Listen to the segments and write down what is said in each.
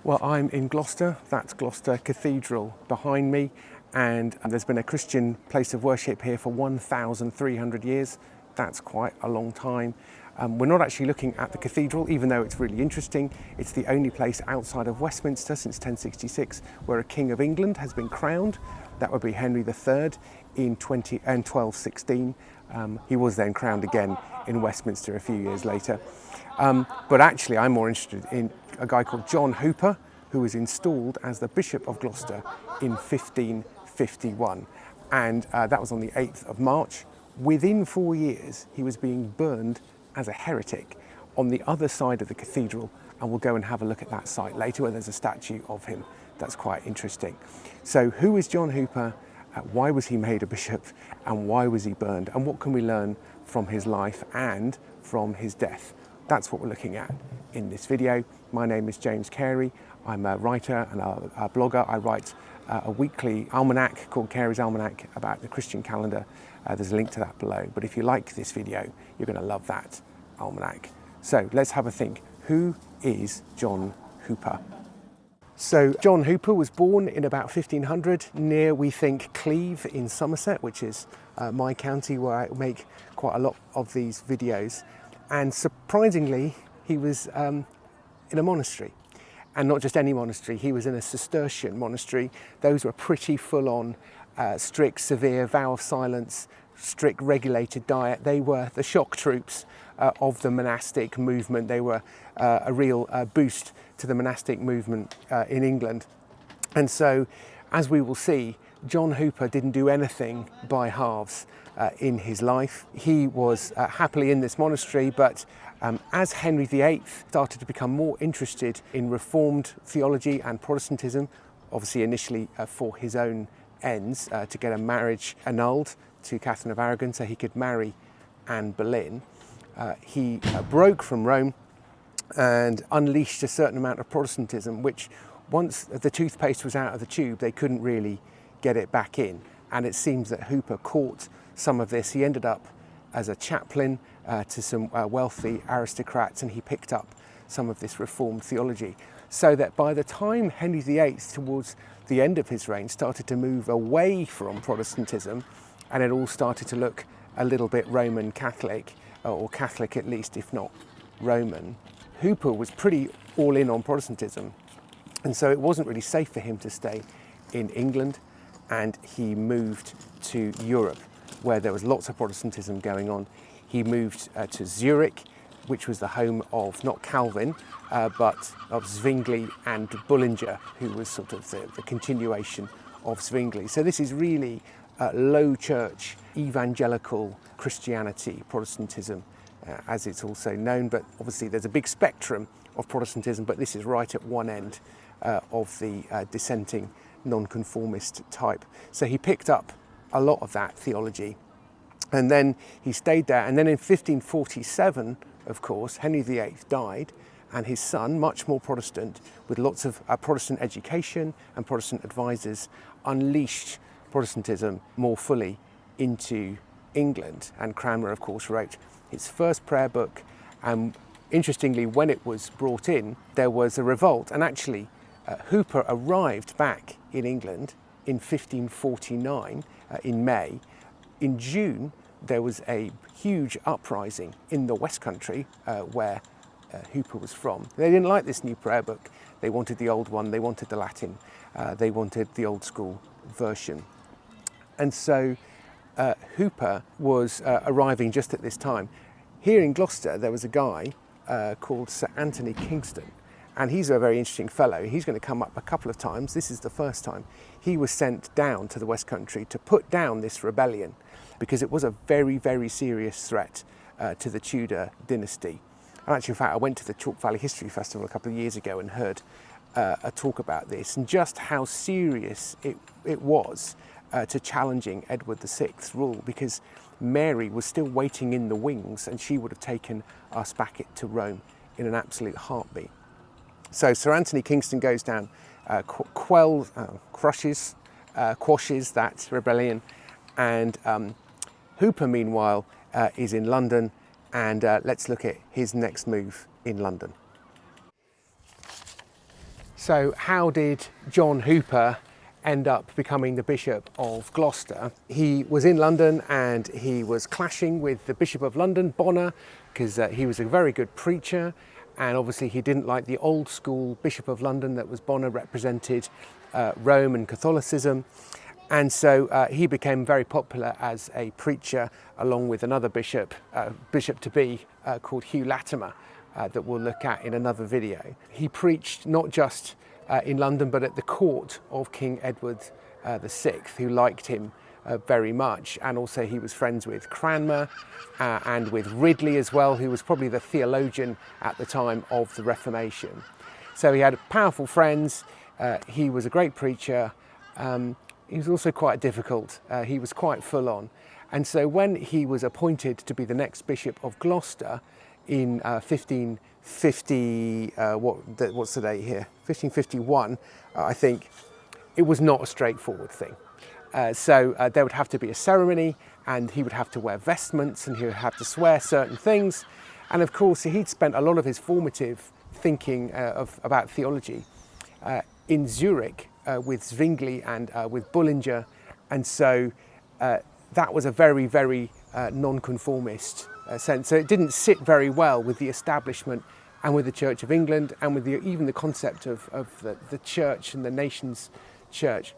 Well, I'm in Gloucester. That's Gloucester Cathedral behind me, and there's been a Christian place of worship here for 1,300 years. That's quite a long time. We're not actually looking at the cathedral, even though it's really interesting. It's the only place outside of Westminster since 1066 where a King of England has been crowned. That would be Henry III in 1216. He was then crowned again in Westminster a few years later. But actually I'm more interested in a guy called John Hooper, who was installed as the Bishop of Gloucester in 1551. And that was on the 8th of March. Within 4 years, he was being burned as a heretic on the other side of the cathedral. And we'll go and have a look at that site later where there's a statue of him. That's quite interesting. So who is John Hooper? Why was he made a bishop? And why was he burned? And what can we learn from his life and from his death? That's what we're looking at in this video. My name is James Cary. I'm a writer and a blogger. I write a weekly almanac called Cary's Almanac about the Christian calendar. There's a link to that below. But if you like this video, you're going to love that almanac. So let's have a think. Who is John Hooper? So John Hooper was born in about 1500 near, we think, Cleve in Somerset, which is my county where I make quite a lot of these videos. And surprisingly, he was in a monastery. And not just any monastery, he was in a Cistercian monastery. Those were pretty full-on, strict, severe vow of silence, strict regulated diet. They were the shock troops of the monastic movement. They were a real boost to the monastic movement in England. And so, as we will see, John Hooper didn't do anything by halves in his life. He was happily in this monastery, but as Henry VIII started to become more interested in Reformed theology and Protestantism, obviously initially for his own ends, to get a marriage annulled to Catherine of Aragon so he could marry Anne Boleyn, he broke from Rome and unleashed a certain amount of Protestantism, which once the toothpaste was out of the tube, they couldn't really get it back in. And it seems that Hooper caught some of this. He ended up as a chaplain to some wealthy aristocrats, and he picked up some of this Reformed theology. So that by the time Henry VIII, towards the end of his reign, started to move away from Protestantism, and it all started to look a little bit Roman Catholic, or Catholic at least, if not Roman, Hooper was pretty all in on Protestantism. And so it wasn't really safe for him to stay in England, and he moved to Europe, where there was lots of Protestantism going on. He moved to Zurich, which was the home of not Calvin, but of Zwingli and Bullinger, who was sort of the continuation of Zwingli. So this is really low church, evangelical Christianity, Protestantism, as it's also known. But obviously there's a big spectrum of Protestantism, but this is right at one end of the dissenting nonconformist type. So he picked up a lot of that theology, and then he stayed there. And then in 1547, of course, Henry VIII died, and his son, much more Protestant, with lots of Protestant education and Protestant advisors, unleashed Protestantism more fully into England. And Cranmer, of course, wrote his first prayer book. And interestingly, when it was brought in, there was a revolt. And actually, Hooper arrived back in England in 1549, in May. In June, there was a huge uprising in the West Country, where Hooper was from. They didn't like this new prayer book. They wanted the old one, they wanted the Latin, they wanted the old school version. And so Hooper was arriving just at this time. Here in Gloucester, there was a guy called Sir Anthony Kingston, and he's a very interesting fellow. He's going to come up a couple of times. This is the first time. He was sent down to the West Country to put down this rebellion, because it was a very, very serious threat to the Tudor dynasty. And actually, in fact, I went to the Chalk Valley History Festival a couple of years ago and heard a talk about this, and just how serious it was to challenging Edward VI's rule, because Mary was still waiting in the wings, and she would have taken us back to Rome in an absolute heartbeat. So Sir Anthony Kingston goes down, quashes that rebellion, and Hooper, meanwhile, is in London, and let's look at his next move in London. So how did John Hooper end up becoming the Bishop of Gloucester? He was in London and he was clashing with the Bishop of London, Bonner, because he was a very good preacher, and obviously he didn't like the old school Bishop of London that was Bonner, represented Rome and Catholicism. And so he became very popular as a preacher, along with another bishop, bishop-to-be, called Hugh Latimer, that we'll look at in another video. He preached not just in London, but at the court of King Edward VI, who liked him very much. And also he was friends with Cranmer and with Ridley as well, who was probably the theologian at the time of the Reformation. So he had powerful friends. He was a great preacher. He was also quite difficult. He was quite full on. And so when he was appointed to be the next Bishop of Gloucester in 1550, what's the date here? 1551, I think, it was not a straightforward thing. So there would have to be a ceremony, and he would have to wear vestments, and he would have to swear certain things. And of course, he'd spent a lot of his formative thinking about theology in Zurich with Zwingli and with Bullinger. And so that was a very, very nonconformist sense. So it didn't sit very well with the establishment and with the Church of England, and with even the concept of the church and the nation's church.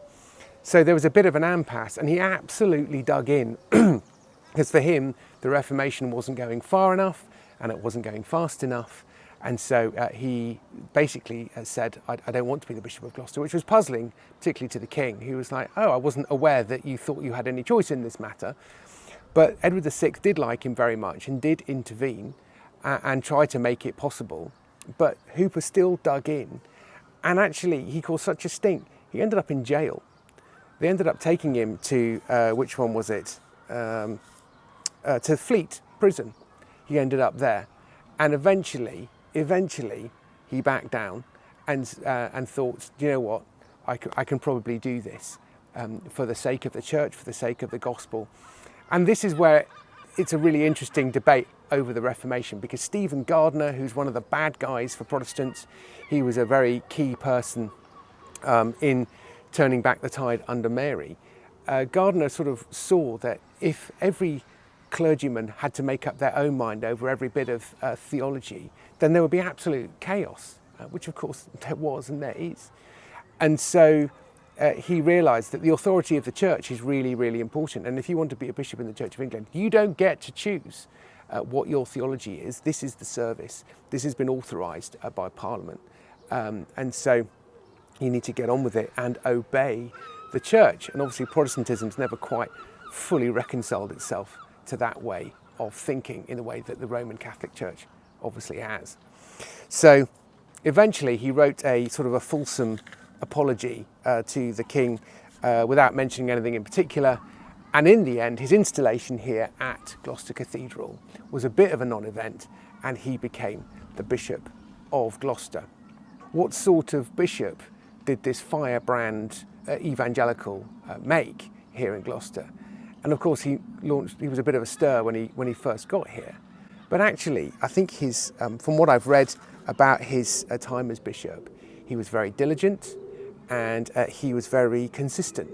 So there was a bit of an impasse, and he absolutely dug in, because for him the Reformation wasn't going far enough and it wasn't going fast enough. And so he basically said, I don't want to be the Bishop of Gloucester, which was puzzling, particularly to the king, who was like, oh, I wasn't aware that you thought you had any choice in this matter. But Edward VI did like him very much and did intervene and try to make it possible. But Hooper still dug in, and actually he caused such a stink, he ended up in jail. They ended up taking him to, which one was it? To Fleet Prison. He ended up there. And eventually he backed down and thought, you know what, I can probably do this for the sake of the church, for the sake of the gospel. And this is where it's a really interesting debate over the Reformation, because Stephen Gardiner, who's one of the bad guys for Protestants, he was a very key person in turning back the tide under Mary. Gardiner sort of saw that if every clergyman had to make up their own mind over every bit of theology, then there would be absolute chaos, which of course there was and there is. And so he realised that the authority of the church is really, really important. And if you want to be a bishop in the Church of England, you don't get to choose what your theology is. This is the service. This has been authorised by Parliament. And so you need to get on with it and obey the church. And obviously Protestantism's never quite fully reconciled itself to that way of thinking in the way that the Roman Catholic Church obviously has. So eventually he wrote a sort of a fulsome apology to the king without mentioning anything in particular. And in the end, his installation here at Gloucester Cathedral was a bit of a non-event, and he became the Bishop of Gloucester. What sort of bishop did this firebrand evangelical make here in Gloucester? And of course he was a bit of a stir when he first got here. But actually, I think from what I've read about his time as bishop, he was very diligent, and he was very consistent.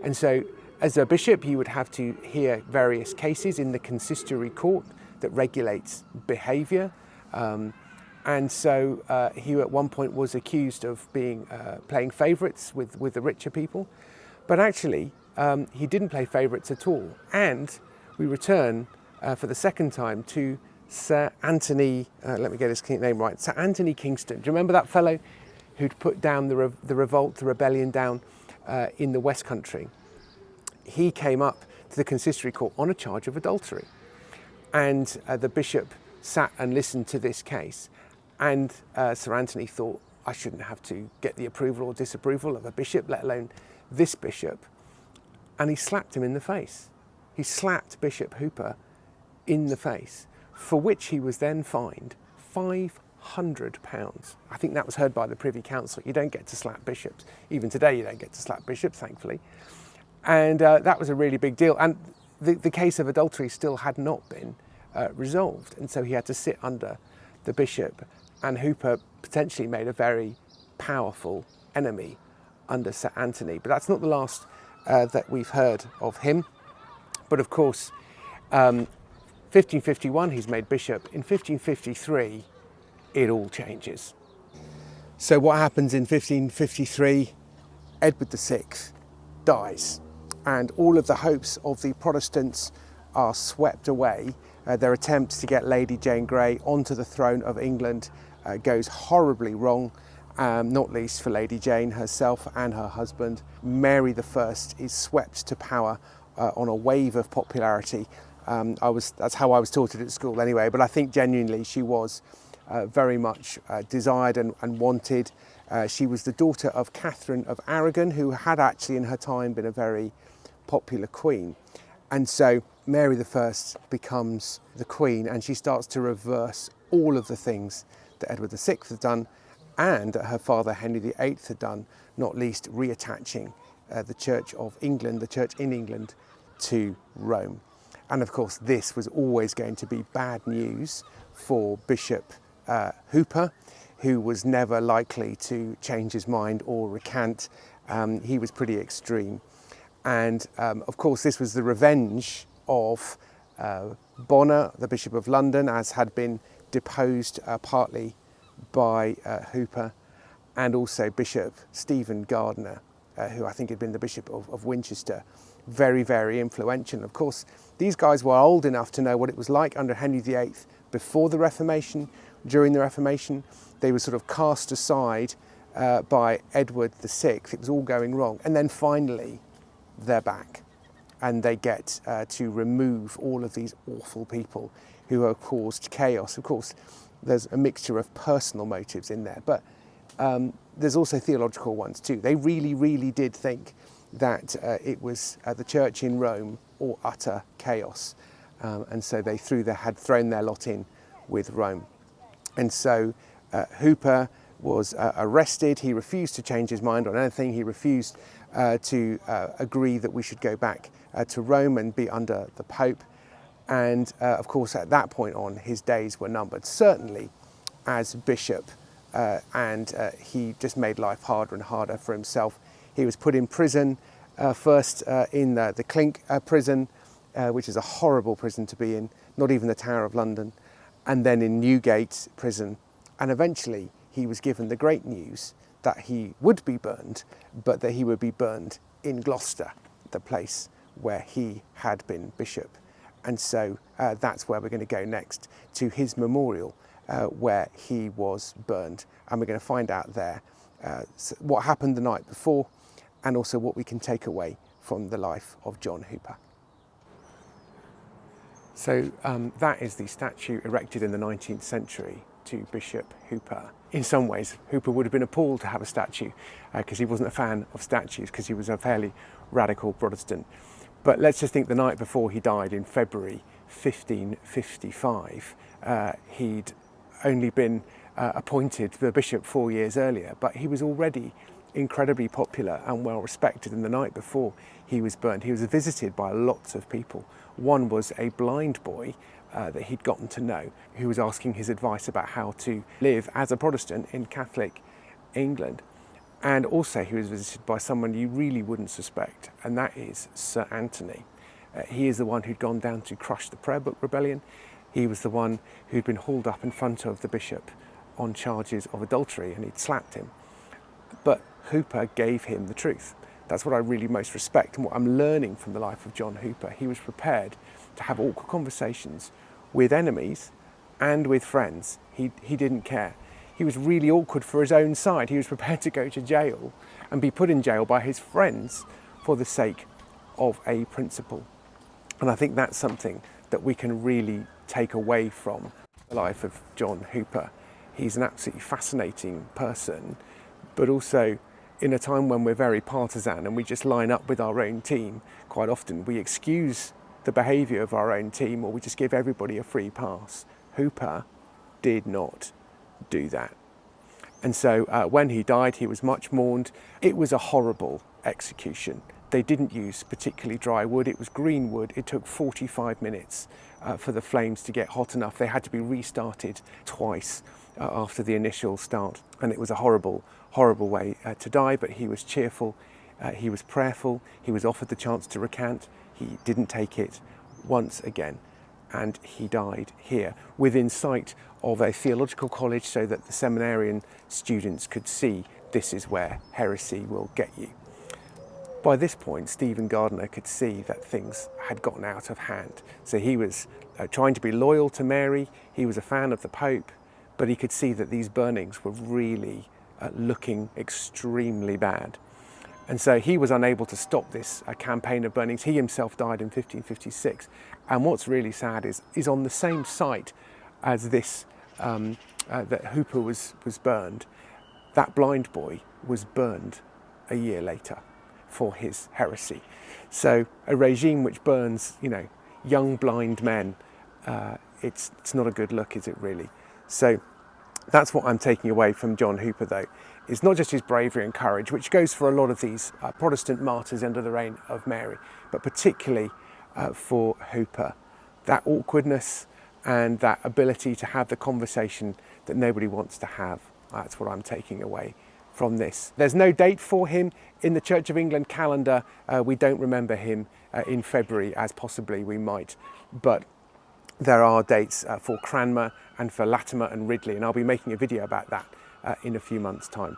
And so as a bishop, he would have to hear various cases in the consistory court that regulates behaviour. And so he at one point was accused of playing favourites with the richer people. But actually, he didn't play favourites at all. And we return for the second time to Sir Anthony, let me get his name right, Sir Anthony Kingston. Do you remember that fellow who'd put down the revolt, the rebellion down in the West Country? He came up to the consistory court on a charge of adultery. And the bishop sat and listened to this case. And Sir Anthony thought, I shouldn't have to get the approval or disapproval of a bishop, let alone this bishop. And he slapped him in the face. He slapped Bishop Hooper in the face, for which he was then fined £500. I think that was heard by the Privy Council. You don't get to slap bishops. Even today you don't get to slap bishops, thankfully. And that was a really big deal. And the case of adultery still had not been resolved. And so he had to sit under the bishop. And Hooper potentially made a very powerful enemy under Sir Anthony. But that's not the last that we've heard of him. But of course, 1551 he's made bishop. In 1553 it all changes. So what happens in 1553? Edward VI dies, and all of the hopes of the Protestants are swept away. Their attempts to get Lady Jane Grey onto the throne of England goes horribly wrong, not least for Lady Jane herself and her husband. Mary I is swept to power on a wave of popularity. That's how I was taught it at school anyway, but I think genuinely she was very much desired and wanted. She was the daughter of Catherine of Aragon, who had actually in her time been a very popular queen. And so Mary I becomes the queen, and she starts to reverse all of the things that Edward VI had done and that her father Henry VIII had done, not least reattaching the Church of England, the Church in England, to Rome. And of course this was always going to be bad news for Bishop Hooper, who was never likely to change his mind or recant. He was pretty extreme. And of course this was the revenge of Bonner, the Bishop of London, as had been deposed partly by Hooper, and also Bishop Stephen Gardiner, who I think had been the Bishop of Winchester. Very, very influential. Of course, these guys were old enough to know what it was like under Henry VIII before the Reformation. During the Reformation, they were sort of cast aside by Edward VI. It was all going wrong. And then finally, they're back. And they get to remove all of these awful people who have caused chaos. Of course, there's a mixture of personal motives in there, but there's also theological ones too. They really, really did think that it was the church in Rome or utter chaos. And so they had thrown their lot in with Rome. And so Hooper was arrested. He refused to change his mind on anything. He refused to agree that we should go back to Rome and be under the Pope. And of course, at that point on, his days were numbered, certainly as bishop. And he just made life harder and harder for himself. He was put in prison, first in the Clink prison, which is a horrible prison to be in, not even the Tower of London, and then in Newgate prison. And eventually he was given the great news that he would be burned, but that he would be burned in Gloucester, the place where he had been bishop. And so that's where we're going to go next, to his memorial, where he was burned. And we're going to find out there what happened the night before, and also what we can take away from the life of John Hooper. So that is the statue erected in the 19th century to Bishop Hooper. In some ways, Hooper would have been appalled to have a statue because he wasn't a fan of statues, because he was a fairly radical Protestant. But let's just think the night before he died in February 1555, he'd only been appointed the bishop 4 years earlier, but he was already incredibly popular and well respected. And the night before he was burned, he was visited by lots of people. One was a blind boy that he'd gotten to know, who was asking his advice about how to live as a Protestant in Catholic England. And also he was visited by someone you really wouldn't suspect, and that is Sir Anthony. He is the one who'd gone down to crush the Prayer Book Rebellion. He was the one who'd been hauled up in front of the bishop on charges of adultery, and he'd slapped him. But Hooper gave him the truth. That's what I really most respect, and what I'm learning from the life of John Hooper. He was prepared to have awkward conversations with enemies and with friends. He didn't care. He was really awkward for his own side. He was prepared to go to jail and be put in jail by his friends for the sake of a principle. And I think that's something that we can really take away from the life of John Hooper. He's an absolutely fascinating person, but also in a time when we're very partisan and we just line up with our own team, quite often we excuse the behaviour of our own team, or we just give everybody a free pass. Hooper did not do that. And so when he died, he was much mourned. It was a horrible execution. They didn't use particularly dry wood. It was green wood. It took 45 minutes for the flames to get hot enough. They had to be restarted twice after the initial start. And it was a horrible, horrible way to die, but he was cheerful, he was prayerful, he was offered the chance to recant, he didn't take it once again, and he died here within sight of a theological college so that the seminarian students could see this is where heresy will get you. By this point, Stephen Gardiner could see that things had gotten out of hand. So he was trying to be loyal to Mary, he was a fan of the Pope, but he could see that these burnings were really looking extremely bad. And so he was unable to stop this campaign of burnings. He himself died in 1556. And what's really sad is on the same site as this, that Hooper was burned, that blind boy was burned a year later for his heresy. So a regime which burns, young blind men, it's not a good look, is it really? So that's what I'm taking away from John Hooper, though. It's not just his bravery and courage, which goes for a lot of these Protestant martyrs under the reign of Mary, but particularly for Hooper, that awkwardness and that ability to have the conversation that nobody wants to have. That's what I'm taking away from this. There's no date for him in the Church of England calendar. We don't remember him in February as possibly we might, but there are dates for Cranmer and for Latimer and Ridley, and I'll be making a video about that in a few months' time.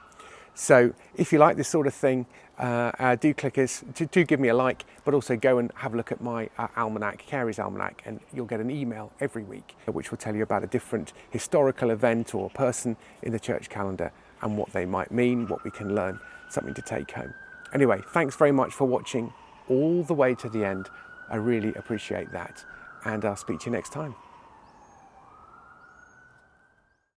So if you like this sort of thing, do click us, do give me a like, but also go and have a look at my almanac, Cary's Almanac, and you'll get an email every week which will tell you about a different historical event or person in the church calendar and what they might mean, what we can learn, something to take home. Anyway, thanks very much for watching all the way to the end. I really appreciate that, and I'll speak to you next time.